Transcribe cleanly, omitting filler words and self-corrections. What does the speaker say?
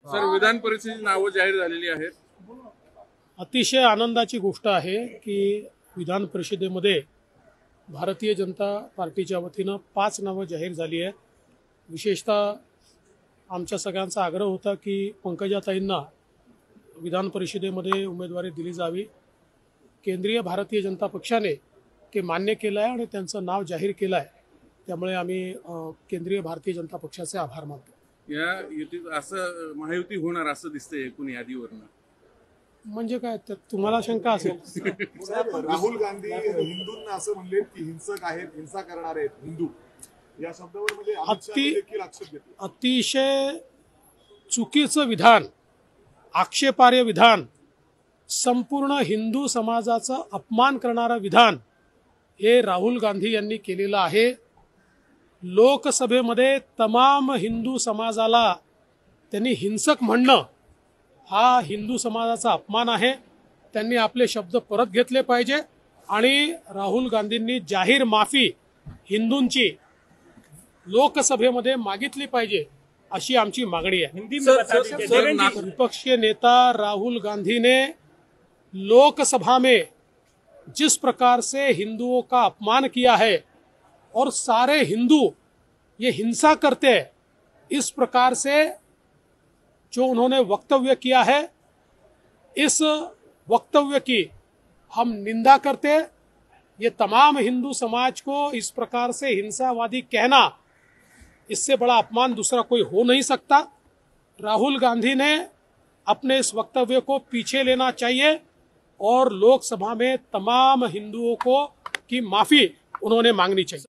Sir, विधान परिषदेची नावं जाहीर झालेली आहेत. अतिशय आनंदाची गोष्ट आहे की विधान परिषदेमध्ये भारतीय जनता पार्टीच्या वतीनं 5 नावं जाहीर झाली आहेत. विशेषतः आमच्या सगळ्यांचा आग्रह होता की पंकजाताईंना विधान परिषदेमध्ये उमेदवारी दिली जावी. केंद्रीय भारतीय जनता पक्षाने ते मान्य केलं आहे आणि त्यांचं नाव जाहीर केलं आहे. त्यामुळे आम्ही केंद्रीय भारतीय जनता पक्षाचे आभार मानतो. या युतीत असं महायुती होणार असं दिसतंय एकूण यादीवरनं. म्हणजे काय तुम्हाला शंका असेल? राहुल गांधी हिंदूंना असं म्हणले की हिंसक आहेत, हिंसा करणार आहेत हिंदू, या शब्दावर म्हणजे अमित शहा देखील आक्षेप घेतला. अतिशय चुकीचं विधान, आक्षेपार्ह विधान, संपूर्ण हिंदू समाजाचा अपमान करणारं विधान हे राहुल गांधी यांनी केलेलं आहे. लोकसभेमध्ये तमाम हिंदू समाजाला त्यांनी हिंसक म्हणणं हा हिंदू समाजाचा अपमान आहे. त्यांनी आपले शब्द परत घेतले पाहिजे आणि राहुल गांधींनी जाहीर माफी हिंदूंची लोकसभेमध्ये मागितली पाहिजे अशी आमची मागणी आहे. विपक्षी नेता राहुल गांधी ने लोकसभा में जिस प्रकार से हिंदुओं का अपमान किया है और सारे हिंदू ये हिंसा करते हैं, इस प्रकार से जो उन्होंने वक्तव्य किया है, इस वक्तव्य की हम निंदा करते हैं. ये तमाम हिंदू समाज को इस प्रकार से हिंसावादी कहना, इससे बड़ा अपमान दूसरा कोई हो नहीं सकता. राहुल गांधी ने अपने इस वक्तव्य को पीछे लेना चाहिए और लोकसभा में तमाम हिंदुओं को की माफी उन्होंने मांगनी चाहिए.